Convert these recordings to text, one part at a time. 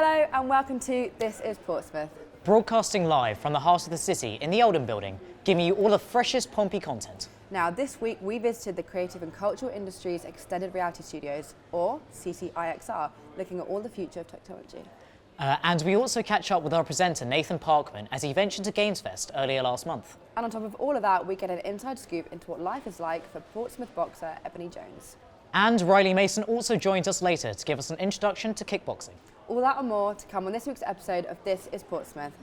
Hello and welcome to This is Portsmouth. Broadcasting live from the heart of the city in the Oldham building, giving you all the freshest Pompey content. Now this week we visited the Creative and Cultural Industries Extended Reality Studios, or CCIXR, looking at all the future of technology. And we also catch up with our presenter Nathan Parkman as he ventured to GamesFest earlier last month. And on top of all of that, we get an inside scoop into what life is like for Portsmouth boxer Ebony Jones. And Ryley Mason also joins us later to give us an introduction to kickboxing. All that and more to come on this week's episode of This is Portsmouth.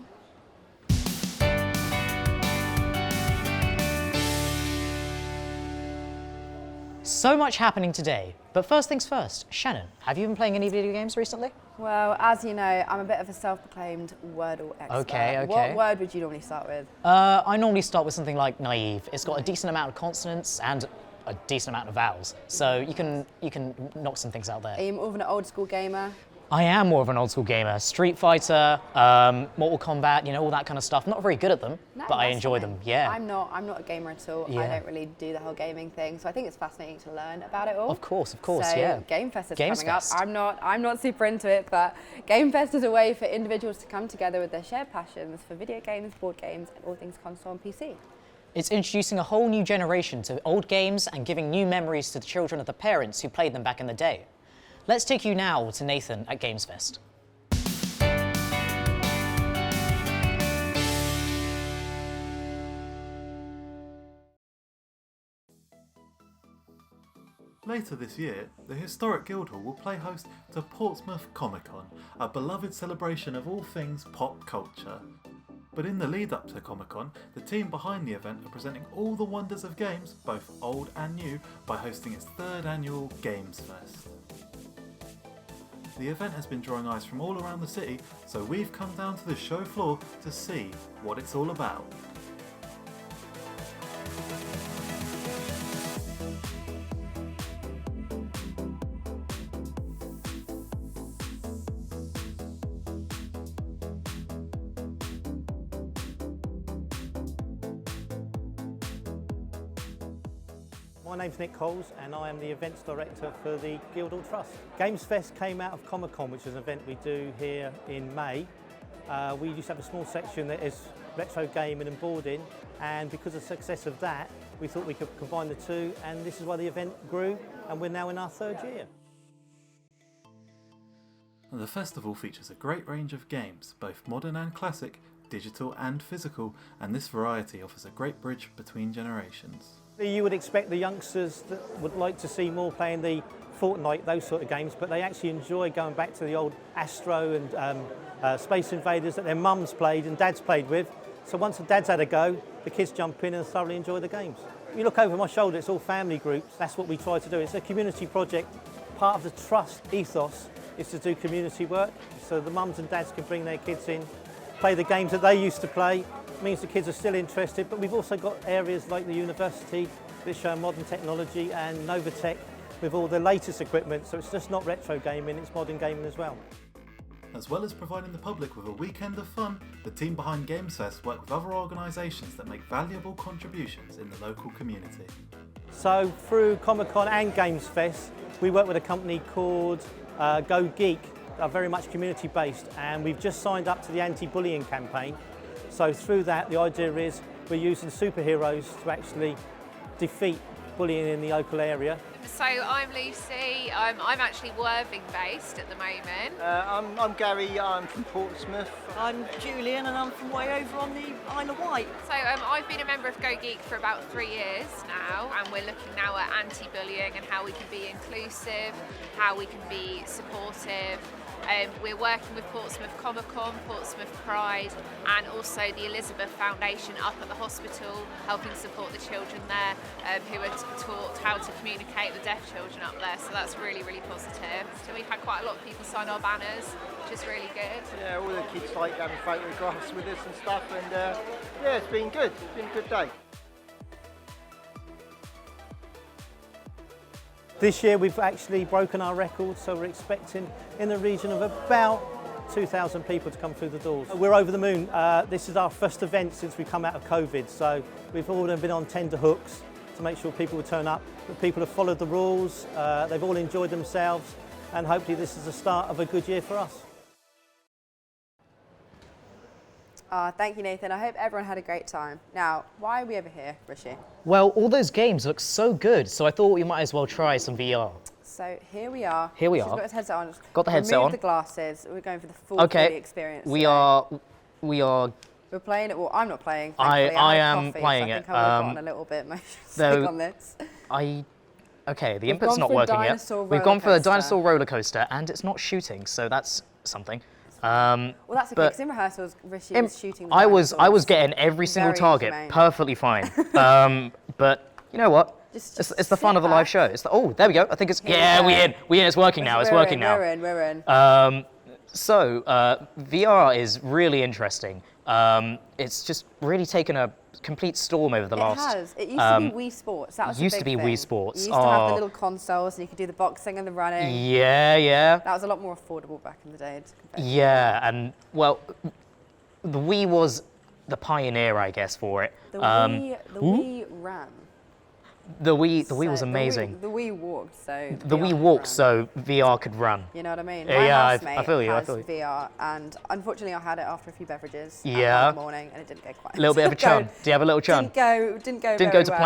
So much happening today, but first things first, Shannon, have you been playing any video games recently? Well, as you know, I'm a bit of a self-proclaimed Wordle expert. Okay. What word would you normally start with? I normally start with something like naive. It's got a decent amount of consonants and a decent amount of vowels, so you can knock some things out there. Are you more of an old school gamer? I am more of an old school gamer. Street Fighter, Mortal Kombat, all that kind of stuff. Not very good at them, but I enjoy them, yeah. I'm not a gamer at all. Yeah. I don't really do the whole gaming thing, so I think it's fascinating to learn about it all. Of course, so, yeah. GamesFest is coming up. GamesFest. I'm not super into it, but GamesFest is a way for individuals to come together with their shared passions for video games, board games, and all things console and PC. It's introducing a whole new generation to old games and giving new memories to the children of the parents who played them back in the day. Let's take you now to Nathan at GamesFest. Later this year, the historic Guildhall will play host to Portsmouth Comic-Con, a beloved celebration of all things pop culture. But in the lead up to Comic-Con, the team behind the event are presenting all the wonders of games, both old and new, by hosting its third annual GamesFest. The event has been drawing eyes from all around the city, so we've come down to the show floor to see what it's all about. My name's Nick Coles and I am the events director for the Guildhall Trust. GamesFest came out of Comic-Con, which is an event we do here in May. We used to have a small section that is retro gaming and boarding, and because of the success of that, we thought we could combine the two, and this is why the event grew, and we're now in our third year. The festival features a great range of games, both modern and classic, digital and physical, and this variety offers a great bridge between generations. You would expect the youngsters that would like to see more playing the Fortnite, those sort of games, but they actually enjoy going back to the old Astro and Space Invaders that their mums played and dads played with. So once the dads had a go, the kids jump in and thoroughly enjoy the games. You look over my shoulder, it's all family groups. That's what we try to do. It's a community project. Part of the trust ethos is to do community work, so the mums and dads can bring their kids in, play the games that they used to play. It means the kids are still interested, but we've also got areas like the university that show modern technology, and Novatech with all the latest equipment, so it's just not retro gaming, it's modern gaming as well. As well as providing the public with a weekend of fun, the team behind GamesFest work with other organisations that make valuable contributions in the local community. So through Comic-Con and GamesFest, we work with a company called Go Geek, are very much community based, and we've just signed up to the anti-bullying campaign. So through that, the idea is we're using superheroes to actually defeat bullying in the local area. So I'm Lucy, I'm actually Worthing based at the moment. I'm Gary, I'm from Portsmouth. I'm Julian and I'm from way over on the Isle of Wight. So I've been a member of Go Geek for about 3 years now, and we're looking now at anti-bullying and how we can be inclusive, how we can be supportive. We're working with Portsmouth Comic-Con, Portsmouth Pride, and also the Elizabeth Foundation up at the hospital, helping support the children there who are taught how to communicate with deaf children up there. So that's really, really positive. So we've had quite a lot of people sign our banners, which is really good. Yeah, all the kids like having photographs with us and stuff, and yeah, it's been good. It's been a good day. This year we've actually broken our record, so we're expecting in the region of about 2,000 people to come through the doors. We're over the moon. This is our first event since we come out of COVID, so we've all been on tender hooks to make sure people will turn up. But people have followed the rules, they've all enjoyed themselves, and hopefully this is the start of a good year for us. Thank you, Nathan. I hope everyone had a great time. Now, why are we over here, Hrishi? Well, all those games look so good, so I thought we might as well try some VR. So here we are. Here we She's are. got his headset on. Got the headset Remove on. the glasses. We're going for the full 3D experience. We today. are. We're playing it. Well, I'm not playing. I thankfully. I had am coffee, playing so I it. think I would have gotten a little bit motion sick on this. Okay, the We've input's gone not for working yet. dinosaur We've gone for a roller coaster. dinosaur roller coaster, and it's not shooting, so that's something. Well, that's okay, but because in rehearsals, Hrishi was shooting the I was dinosaurs. getting every single Very target humane. perfectly fine. But you know what? Just It's the sit fun of the live back. show. Oh, there we go. I think it's Here yeah. we go. We in. It's working now. It's working now. We're in. So VR is really interesting. It's just really taken a complete storm over the last. It has. It used to be Wii Sports. That was used the to big be thing. Wii Sports. You used to have the Oh. little consoles, and you could do the boxing and the running. Yeah. That was a lot more affordable back in the day. Yeah, and well, the Wii was the pioneer, I guess, for it. The Wii ran. The Wii was So amazing. The Wii walked, so The VR Wii could walked, run. so VR could run. You know what I mean? Yeah, My I housemate feel you, I has feel you. VR, and unfortunately, I had it after a few beverages. Yeah. In the morning, and it didn't go quite. A little bit of a chun. Do you have a little chun? Didn't go Didn't very go to well.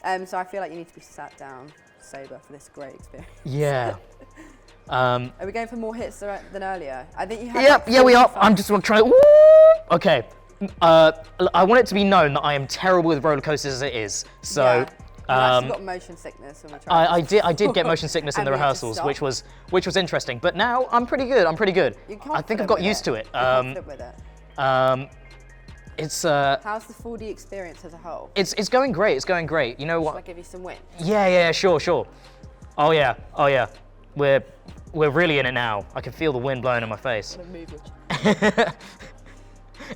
plan. So I feel like you need to be sat down sober for this great experience. Yeah. Are we going for more hits than earlier? I think you had. Yep, like yeah, we are. 45. I'm just trying to. Okay. I want it to be known that I am terrible with roller coasters as it is. So. Yeah. You actually got motion sickness when we tried. I did get motion sickness in And the we had to rehearsals, stop. which was interesting. But now I'm pretty good. You're I think I've confident got with used to it. You're confident with it. It's How's the 4D experience as a whole? it's going great. It's going great. You know Shall I what? give you some wins? Yeah, sure. Oh yeah. We're really in it now. I can feel the wind blowing in my face. I'm gonna move your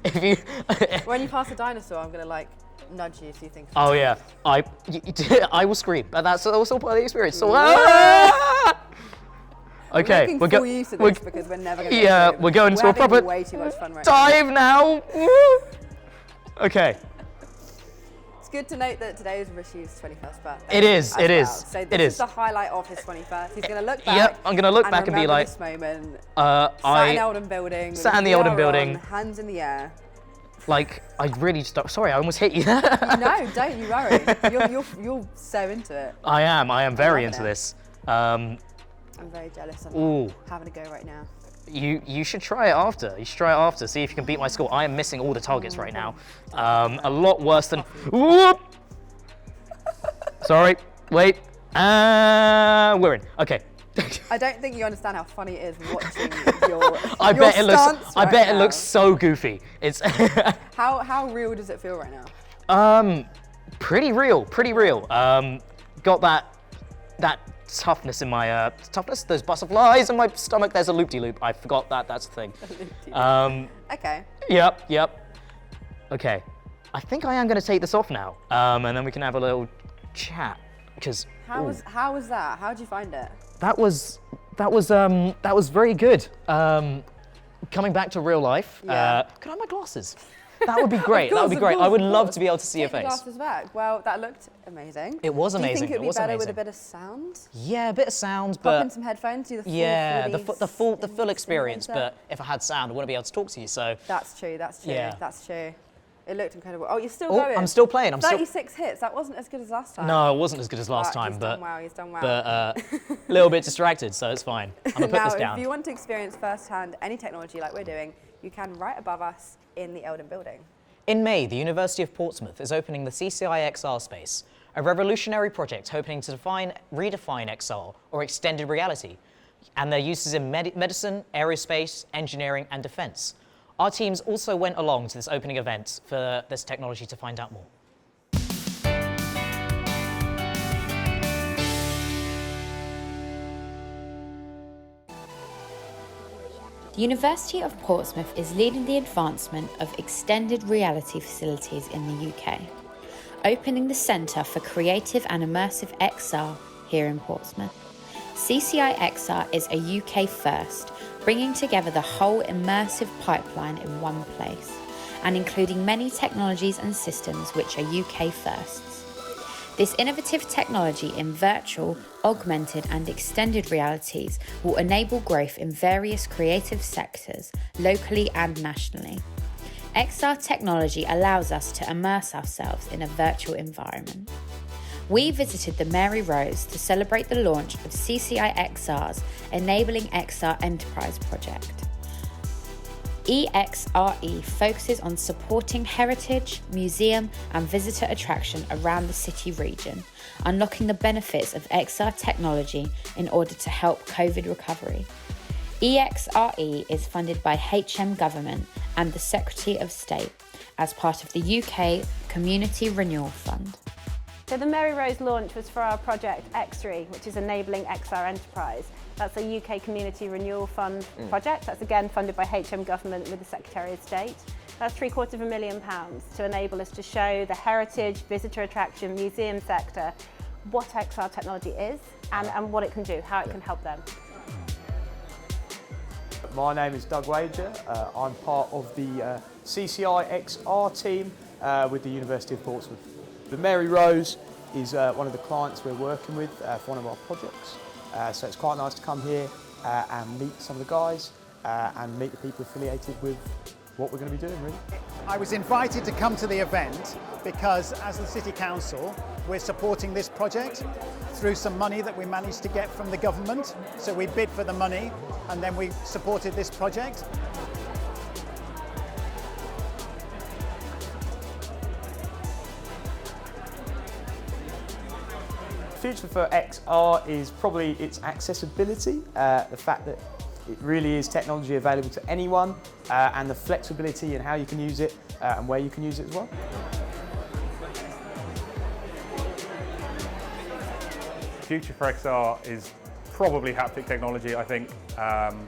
If you. When you pass a dinosaur, I'm gonna like nudge you so you think. Oh yeah. I will scream. But that's also part of the experience. So. Okay, We're we're making full use of this because we're never gonna. Yeah, go we're going we're into a having proper way too much fun right now. dive now. Okay. It's good to note that today is Hrishi's 21st birthday. It is, as it well. is, So it this is. is the highlight of his 21st. He's gonna look back. Yep, I'm gonna look back and be remember like, this moment. I Sat in Eldon Building. with sat in the VR Eldon Building. on, hands in the air. like I really just sorry, I almost hit you. No, don't you worry. You're so into it. I am very loving into it. this. I'm very jealous. I'm Ooh. having a go right now. You should try it after. You should try it after. See if you can beat my score. I am missing all the targets right now. A lot worse than. Whoop! Sorry. Wait. We're in. Okay. I don't think you understand how funny it is watching your I your bet it looks. stance I right bet it now. looks so goofy. It's. How real does it feel right now? Pretty real. Pretty real. Got that toughness in my toughness. Those butterflies in my stomach. There's a loop-de-loop. I forgot that. That's the thing. Okay. Yep. Okay. I think I am going to take this off now, and then we can have a little chat. Because How was that? How did you find it? that was very good. Coming back to real life. Yeah. Can I have my glasses? That would be great. That would be Of great. course, I would of love course. to be able to see your Take the face. glasses back. Well, that looked amazing. It was Do you amazing. think it would be was better amazing. with a bit of sound? Yeah, a bit of sound, Pop but in some headphones, do the full yeah, 4D the full experience. simulator. But if I had sound, I wouldn't be able to talk to you. So That's true. Yeah. That's true. It looked incredible. Oh, you're still oh, going. I'm still playing. I'm still. 36 hits. That wasn't as good as last time. No, it wasn't as good as last But time, he's but done well. He's done well. but a little bit distracted, so it's fine. I'm gonna put Now, this if down. you want to experience firsthand any technology like we're doing, you can right above us in the Eldon Building. In May, the University of Portsmouth is opening the CCI XR space, a revolutionary project hoping to redefine XR, or extended reality, and their uses in medicine, aerospace, engineering, and defence. Our teams also went along to this opening event for this technology to find out more. The University of Portsmouth is leading the advancement of extended reality facilities in the UK, opening the Centre for Creative and Immersive XR here in Portsmouth. CCI XR is a UK first, bringing together the whole immersive pipeline in one place, and including many technologies and systems which are UK firsts. This innovative technology in virtual, augmented and extended realities will enable growth in various creative sectors, locally and nationally. XR technology allows us to immerse ourselves in a virtual environment. We visited the Mary Rose to celebrate the launch of CCI XR's Enabling XR Enterprise project. EXRE focuses on supporting heritage, museum and visitor attraction around the city region, unlocking the benefits of XR technology in order to help COVID recovery. EXRE is funded by HM Government and the Secretary of State as part of the UK Community Renewal Fund. So the Mary Rose launch was for our project XRE, which is Enabling XR Enterprise. That's a UK Community Renewal Fund project. That's again funded by HM Government with the Secretary of State. That's £750,000 to enable us to show the heritage, visitor attraction, museum sector what XR technology is and what it can do, how it can help them. My name is Doug Wager. I'm part of the CCI XR team with the University of Portsmouth. The Mary Rose is one of the clients we're working with for one of our projects. So it's quite nice to come here and meet some of the guys and meet the people affiliated with what we're going to be doing, really. I was invited to come to the event because as the City Council we're supporting this project through some money that we managed to get from the government. So we bid for the money and then we supported this project. The future for XR is probably its accessibility, the fact that it really is technology available to anyone, and the flexibility in how you can use it and where you can use it as well. The future for XR is probably haptic technology, I think,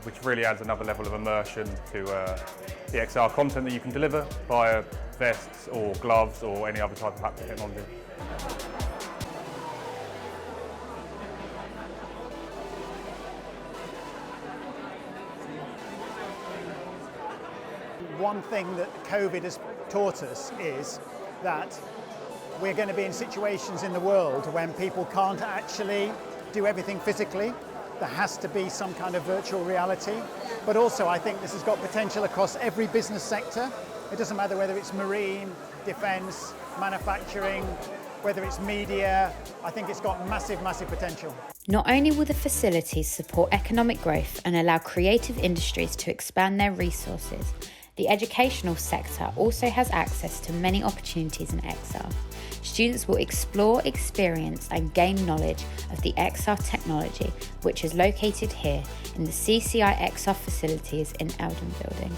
which really adds another level of immersion to the XR content that you can deliver via vests or gloves or any other type of haptic technology. One thing that COVID has taught us is that we're going to be in situations in the world when people can't actually do everything physically. There has to be some kind of virtual reality. But also I think this has got potential across every business sector. It doesn't matter whether it's marine, defence, manufacturing, whether it's media. I think it's got massive, massive potential. Not only will the facilities support economic growth and allow creative industries to expand their resources, the educational sector also has access to many opportunities in XR. Students will explore, experience and gain knowledge of the XR technology, which is located here in the CCI XR facilities in Eldon Building.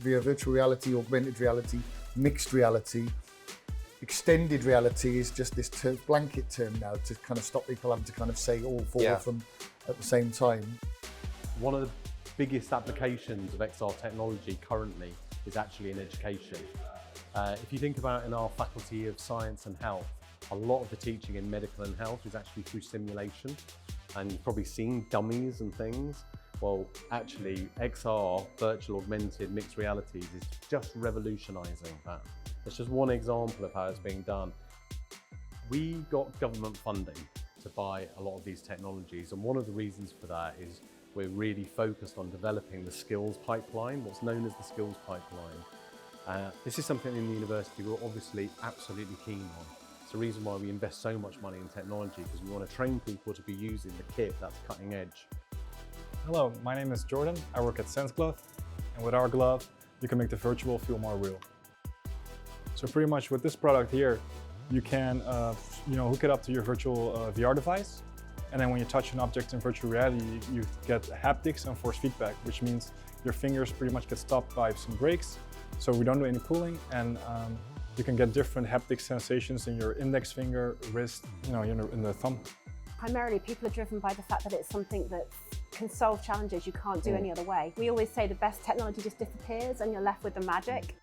Via virtual reality, augmented reality, mixed reality, extended reality is just this blanket term now to kind of stop people having to kind of say all four of them at the same time. One of the biggest applications of XR technology currently is actually in education. If you think about in our Faculty of Science and Health, a lot of the teaching in medical and health is actually through simulation, and you've probably seen dummies and things. Well, actually XR, virtual augmented mixed realities, is just revolutionising that. It's just one example of how it's being done. We got government funding to buy a lot of these technologies, and one of the reasons for that is we're really focused on developing the skills pipeline, what's known as the skills pipeline. This is something in the university we're obviously absolutely keen on. It's the reason why we invest so much money in technology, because we want to train people to be using the kit that's cutting edge. Hello, my name is Jordan. I work at Sense Glove, and with our glove, you can make the virtual feel more real. So pretty much with this product here, you can hook it up to your virtual VR device, and then when you touch an object in virtual reality, you get haptics and force feedback, which means your fingers pretty much get stopped by some brakes, so we don't do any pulling, and you can get different haptic sensations in your index finger, wrist, in the thumb. Primarily, people are driven by the fact that it's something that can solve challenges you can't do any other way. We always say the best technology just disappears and you're left with the magic.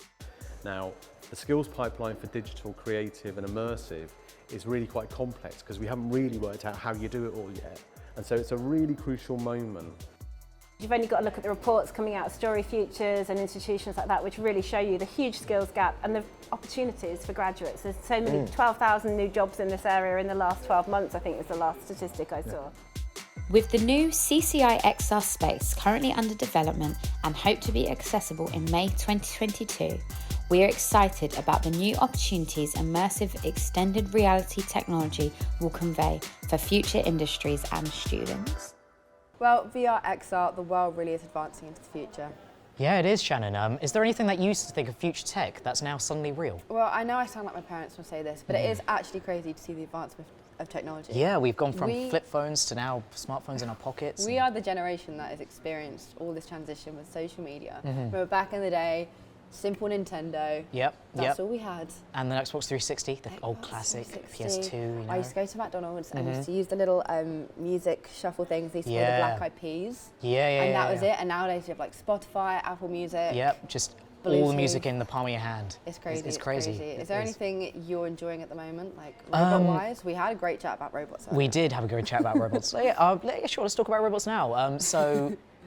Now, the skills pipeline for digital, creative and immersive is really quite complex because we haven't really worked out how you do it all yet. And so it's a really crucial moment. You've only got to look at the reports coming out of Story Futures and institutions like that, which really show you the huge skills gap and the opportunities for graduates. There's so many, 12,000 new jobs in this area in the last 12 months, I think is the last statistic I saw. With the new CCI XR space currently under development and hope to be accessible in May 2022, we are excited about the new opportunities immersive extended reality technology will convey for future industries and students. Well, VR, XR, the world really is advancing into the future. Yeah, it is, Shannon. Is there anything that you used to think of future tech that's now suddenly real? Well, I know I sound like my parents when I say this, but it is actually crazy to see the advancement of technology. Yeah, we've gone from flip phones to now smartphones in our pockets. We are the generation that has experienced all this transition with social media. Remember back in the day, simple Nintendo. That's all we had. And the Xbox 360, the old classic 360. PS2. You know? I used to go to McDonald's and used to use the little music shuffle things. They used to play the Black Eyed Peas. And that was it. And nowadays you have like Spotify, Apple Music. Just Bluetooth. all the music in the palm of your hand. It's crazy. It's crazy. Is there anything you're enjoying at the moment, like robot-wise? We had a great chat about robots. We did have a great chat about robots. Sure, let's talk about robots now.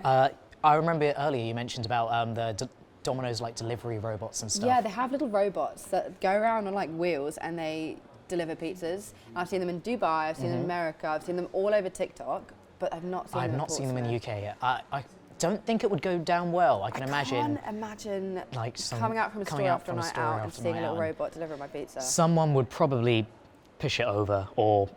I remember earlier you mentioned about the Domino's like delivery robots and stuff. Yeah, they have little robots that go around on like wheels and they deliver pizzas. And I've seen them in Dubai, I've seen them in America, I've seen them all over TikTok, but I've not seen them in the UK yet. I don't think it would go down well. I can't imagine like coming out from a store after a night out and seeing a little robot deliver my pizza. Someone would probably push it over, or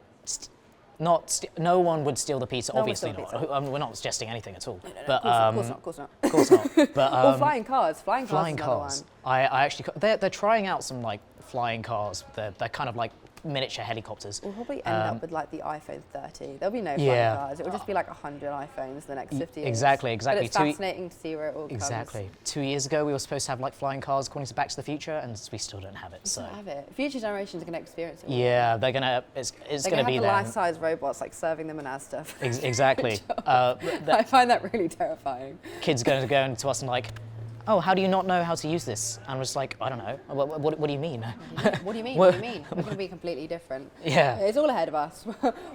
no one would steal the pizza. Obviously not. We're not suggesting anything at all. But of course not. Of course not. But or flying cars. Flying cars. I actually they're trying out some like flying cars. They're kind of like miniature helicopters. We'll probably end up with like the iPhone 30. There'll be no flying cars. It will just be like 100 iPhones the next 50 years. Exactly. But it's fascinating to see where it all comes. Exactly. 2 years ago, we were supposed to have like flying cars according to Back to the Future, and we still don't have it. We don't have it. Future generations are going to experience it. Yeah, they're gonna. It's going to be there. Life-size robots like serving them and as stuff. Exactly. I find that really terrifying. Kids going to go into us and like, oh, how do you not know how to use this? And I'm just like, I don't know. What do you mean? What do you mean? What do you mean? We're going to be completely different. Yeah. It's all ahead of us.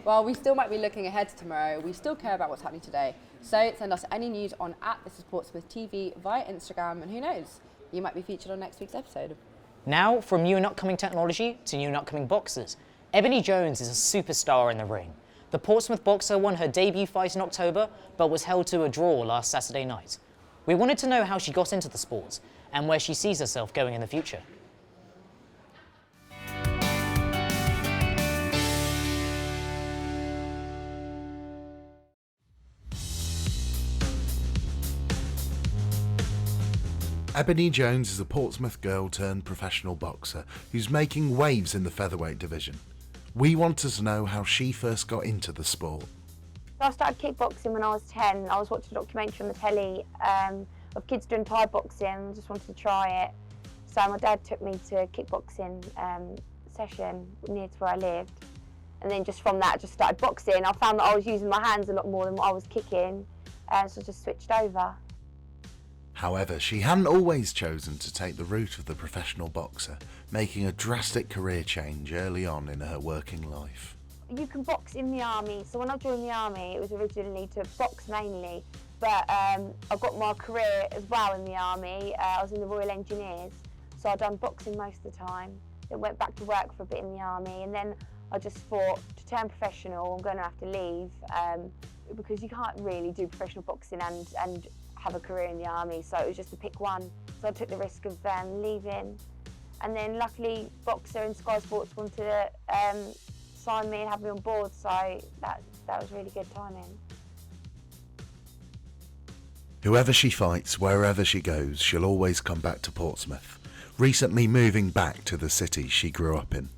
While we still might be looking ahead to tomorrow, we still care about what's happening today. So send us any news on @ThisIsPortsmouthTV via Instagram, and who knows, you might be featured on next week's episode. Now, from new and upcoming technology to new and upcoming boxers, Ebony Jones is a superstar in the ring. The Portsmouth boxer won her debut fight in October, but was held to a draw last Saturday night. We wanted to know how she got into the sport and where she sees herself going in the future. Ebony Jones is a Portsmouth girl turned professional boxer who's making waves in the featherweight division. We wanted to know how she first got into the sport. I started kickboxing when I was 10. I was watching a documentary on the telly of kids doing Thai boxing. I just wanted to try it. So my dad took me to a kickboxing session near to where I lived. And then just from that, I just started boxing. I found that I was using my hands a lot more than what I was kicking. So I just switched over. However, she hadn't always chosen to take the route of the professional boxer, making a drastic career change early on in her working life. You can box in the army. So when I joined the army, it was originally to box mainly, but I got my career as well in the army. I was in the Royal Engineers, so I'd done boxing most of the time. Then went back to work for a bit in the army, and then I just thought, to turn professional, I'm going to have to leave because you can't really do professional boxing and have a career in the army. So it was just to pick one. So I took the risk of leaving, and then luckily Boxer and Sky Sports wanted to sign me and have me on board, so that was really good timing. Whoever she fights, wherever she goes, she'll always come back to Portsmouth, recently moving back to the city she grew up in.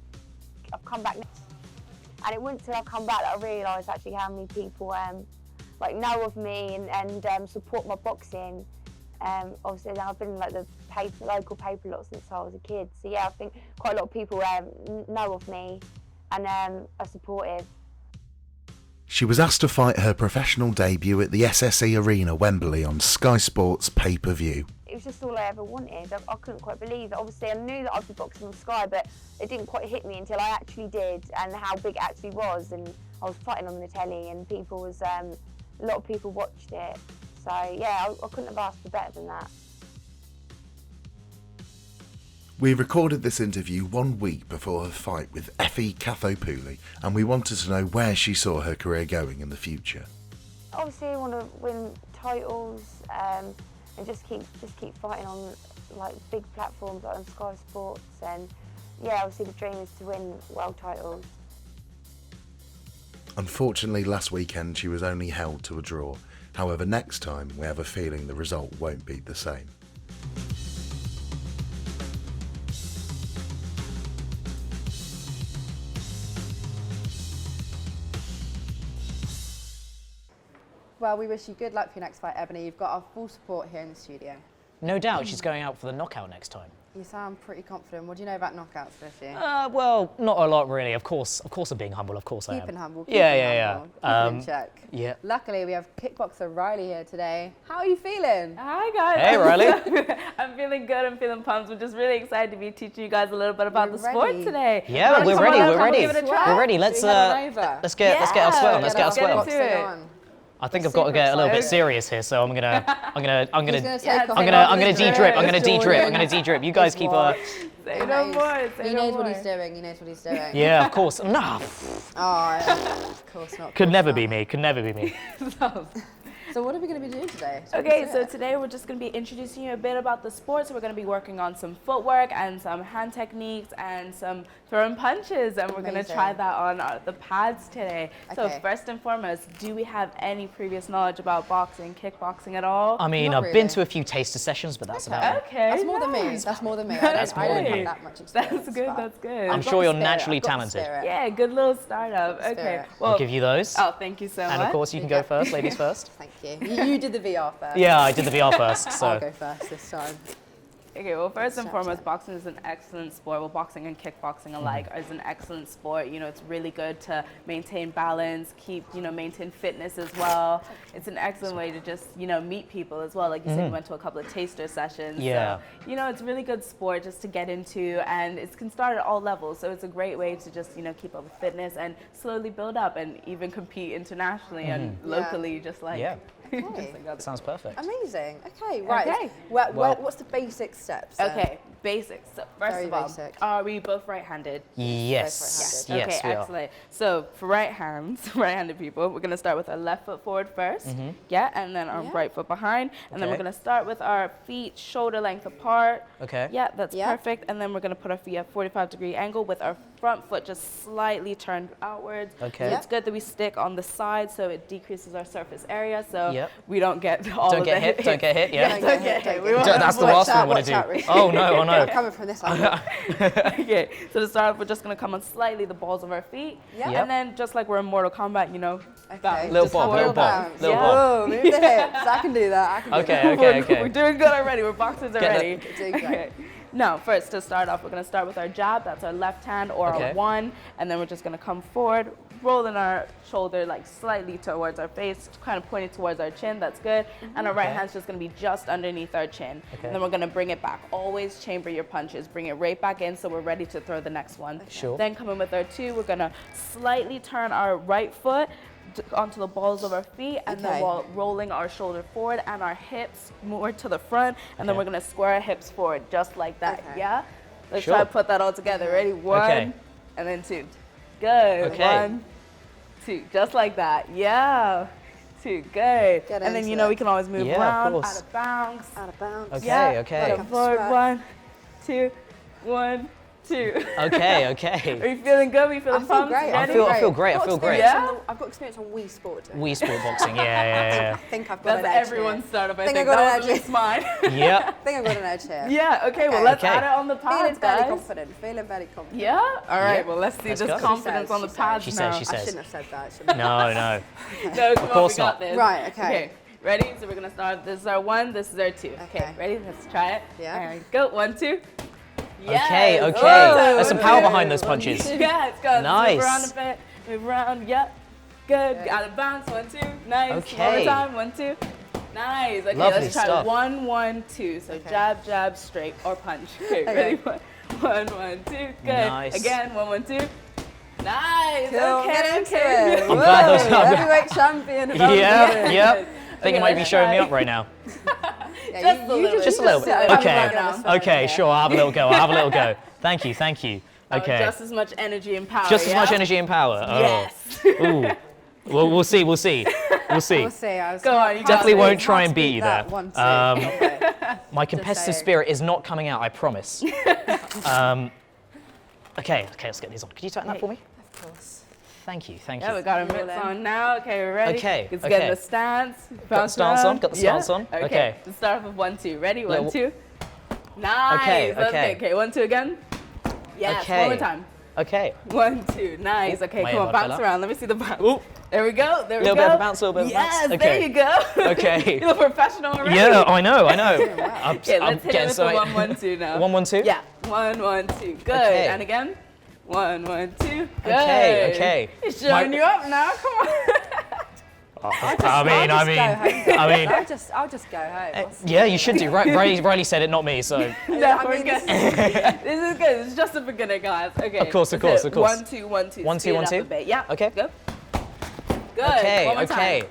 I've come back, and it wasn't until I come back that I realised actually how many people like know of me and support my boxing. Obviously I've been in like the local paper lot since I was a kid, so yeah, I think quite a lot of people know of me and are supportive. She was asked to fight her professional debut at the SSE Arena, Wembley, on Sky Sports pay-per-view. It was just all I ever wanted. I couldn't quite believe it. Obviously I knew that I'd be boxing on Sky, but it didn't quite hit me until I actually did, and how big it actually was. And I was fighting on the telly, and a lot of people watched it. So yeah, I couldn't have asked for better than that. We recorded this interview 1 week before her fight with Effie Kathopouli, and we wanted to know where she saw her career going in the future. obviously I want to win titles and just keep fighting on like big platforms like on Sky Sports, and yeah, obviously the dream is to win world titles. Unfortunately, last weekend she was only held to a draw. However, next time we have a feeling the result won't be the same. Well, we wish you good luck for your next fight, Ebony. You've got our full support here in the studio. No doubt she's going out for the knockout next time. You sound pretty confident. What do you know about knockouts, Hrishi? Well, not a lot really. Of course I'm being humble. Of course I am. Keeping humble. Yeah. Keep it in check. Yeah. Luckily, we have kickboxer Ryley here today. How are you feeling? Hi guys. Hey, Ryley. I'm feeling good. I'm feeling pumped. We're just really excited to be teaching you guys a little bit about the sport today. Yeah, we're ready. We're ready. We're ready. Let's get our sweat on. Let's get our sweat on. I think I've got to get a little bit serious here, so I'm gonna de-drip. I'm gonna de-drip. You guys keep Say no more. He knows what he's doing. He knows what he's doing. Yeah, of course. No. Oh, yeah. Of course not. Could never be me. Could never be me. So what are we going to be doing today? Okay, so today we're just going to be introducing you a bit about the sport. So we're going to be working on some footwork and some hand techniques and some throwing punches, and we're going to try that on the pads today. So first and foremost, do we have any previous knowledge about boxing, kickboxing at all? I mean, I've been to a few taster sessions, but that's about it. Okay, that's more than me. That's more than me. That's I don't have that much experience. That's good. That's good. I'm sure you're naturally talented. Yeah, good little startup. Okay, well, I'll give you those. Oh, thank you so much. And of course, you can go first, ladies first. Thank you. You did the VR first. Yeah, I did the VR first. So I'll go first this time. Okay, well, first and foremost, boxing is an excellent sport. Well, boxing and kickboxing alike is an excellent sport. You know, it's really good to maintain balance, maintain fitness as well. It's an excellent way to just, meet people as well. Like you said, you went to a couple of taster sessions. Yeah. So, it's a really good sport just to get into, and it can start at all levels. So it's a great way to just, keep up with fitness and slowly build up and even compete internationally and locally, just like. Yeah. Okay. Sounds perfect. Amazing. Okay, right. Okay. What's the basic steps? Okay, basics. So first Very of all, basic. are we both right-handed? Yes. Okay, Yes, we are. excellent. So for right-handed people, we're gonna start with our left foot forward first. Yeah, and then our right foot behind, and then we're gonna start with our feet shoulder length apart. Okay. Yeah, that's perfect. And then we're gonna put our feet at 45-degree angle with our front foot just slightly turned outwards. Okay. So it's good that we stick on the side so it decreases our surface area so we don't get all Don't of get the hit. Don't get hit. Yeah. Don't get hit. That's the last thing I want to do. Oh no! Oh no! Coming from this angle. Okay, so to start off, we're just gonna come on slightly the balls of our feet, and then just like we're in Mortal Kombat, Okay. Little bomb. Whoa, move the hips. I can do that. Okay. We're doing good already. We're boxers already. Doing great. Now, first to start off, we're gonna start with our jab. That's our left hand or our one, and then we're just gonna come forward, rolling our shoulder like slightly towards our face, kind of pointing towards our chin. That's good. And our right hand's just gonna be just underneath our chin. And then we're gonna bring it back. Always chamber your punches. Bring it right back in so we're ready to throw the next one. Sure. Then coming with our two, we're gonna slightly turn our right foot onto the balls of our feet, and then while rolling our shoulder forward and our hips more to the front, and then we're gonna square our hips forward just like that. Yeah. Let's try to put that all together. Ready? One, and then two. Good. Okay. 1, 2, just like that. Yeah. 2, good. And then we can always move around, out of bounds. Okay. Okay. Come forward. 1, 2, 1, 2. Okay. Are you feeling good? Are you feeling pumped? Great. I feel great. Yeah. I've got experience on Wii Sport. Wii Sport boxing. Yeah. I think I've got an edge. That's everyone's startup. I think I've got that an was at least mine. Yep. I think I've got an edge here. Yeah. Okay. Well, let's add it on the pads, Feeling fairly guys. confident. Yeah. All right. Well, let's see Let's this go. confidence on the pads now. She says. I shouldn't have said that. No. No, come Of course on, we not. got this. Right. Okay. Ready? So we're gonna start. This is our 1. This is our 2. Okay. Ready? Let's try it. Yeah. All right. Go. 1, 2. Okay. Yes. There's some power behind those punches. Yeah, it's good. Nice. Move around a bit. Move around. Yep. Good. Out of bounds. 1, 2. Nice. Okay. One more time. 1, 2. Nice. Okay, Lovely let's try stuff. 1, 1, 2. So jab, straight, or punch. Okay, ready? 1, 1, 2. Good. Nice. Again. 1, 1, 2. Nice. Cool. Okay. Get into it. I'm glad those Heavyweight champion. Yep. Think you might be showing me up right now. Just a little bit. Okay. Sure. I'll have a little go. Thank you. Okay. Just as much energy and power. Just as much energy and power. Oh. Yes. Ooh. Well, we'll see. We'll see. We'll see. Go on, you Definitely got won't this. try and beat you there. One, two. My competitive saying. spirit is not coming out, I promise. Okay, let's get these on. Could you tighten that for me? Of course. Thank you. Yeah, we got our mitts on now. Okay, we're ready. Okay, Let's okay. get in the stance. Got the stance on, got the stance on. Okay. Okay. Let's start off with 1, 2. Ready? 1, Little- 2. Nice. Okay, That's okay. good. Okay, 1, 2 again. Yes, Okay. one more time. Okay. 1, 2. Nice. Ooh, Okay, my come on, elbow bounce fell out. around. Let me see the bounce. There we go. There we go. Little bit of a bounce, little bit of a bounce. Yes, Okay. there you go. Okay. You look professional already. Yeah, I know. Okay, let's hit it with the 1, 1, 2 now. 1, 1, 2? Yeah. 1, 1, 2. Good. Okay. And again. 1, 1, 2. Good. Okay. He's showing you up now. Come on. I mean. I'll just go home. Yeah, you should do. Ryley said it, not me. So. No, we're good. This is good. It's just a beginner, guys. Okay. Of course. 1, 2, 1, 2. 1, 2, Speed 1, it up 2. a bit. Yeah. Okay. Go. Good. Okay. One more Okay. time.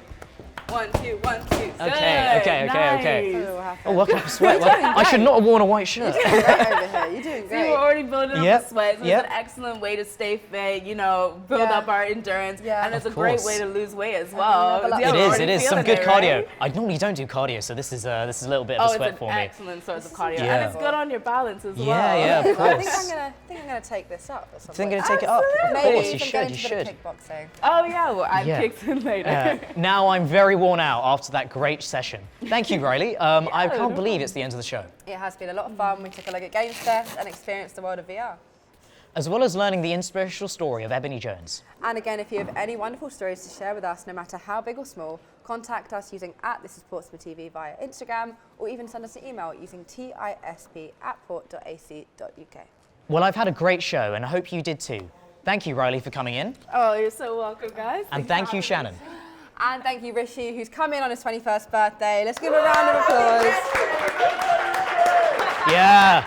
1, 2, 1, 2. Good. Okay. Nice. Oh, look at the sweat. I should not have worn a white shirt. You're doing great over here. You're doing See, great. we're already building up Yep. the sweat. So Yep. it's an excellent way to stay fit, you know, build up our endurance. And it's a Of great course. way to lose weight as well. It is. Some good cardio. Right? I normally don't do cardio, so this is a little bit of a sweat for me. It's an excellent source of cardio. Yeah. And it's good on your balance as well. Yeah, of I course. think I'm gonna take this up. At some Think point. you're gonna take it up? Of Maybe course, you can should. get You into a bit should. of kickboxing. Oh yeah, well I'm Yeah. kicked in later. Now I'm very worn out after that great session. Thank you, Ryley. I can't believe it's the end of the show. It has been a lot of fun. We took a look at GamesFest and experienced the world of VR. As well as learning the inspirational story of Ebony Jones. And again, if you have any wonderful stories to share with us, no matter how big or small, contact us using @ThisIsPortsmouthTV via Instagram, or even send us an email using tisp@port.ac.uk. Well, I've had a great show, and I hope you did too. Thank you, Ryley, for coming in. Oh, you're so welcome, guys. And thank you, Shannon. And thank you, Hrishi, who's come in on his 21st birthday. Let's give him a round of applause. Yeah.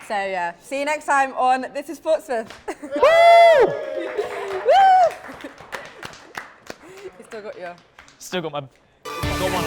So yeah, see you next time on This is Portsmouth. Woo! You still got your... Still got my... Got one.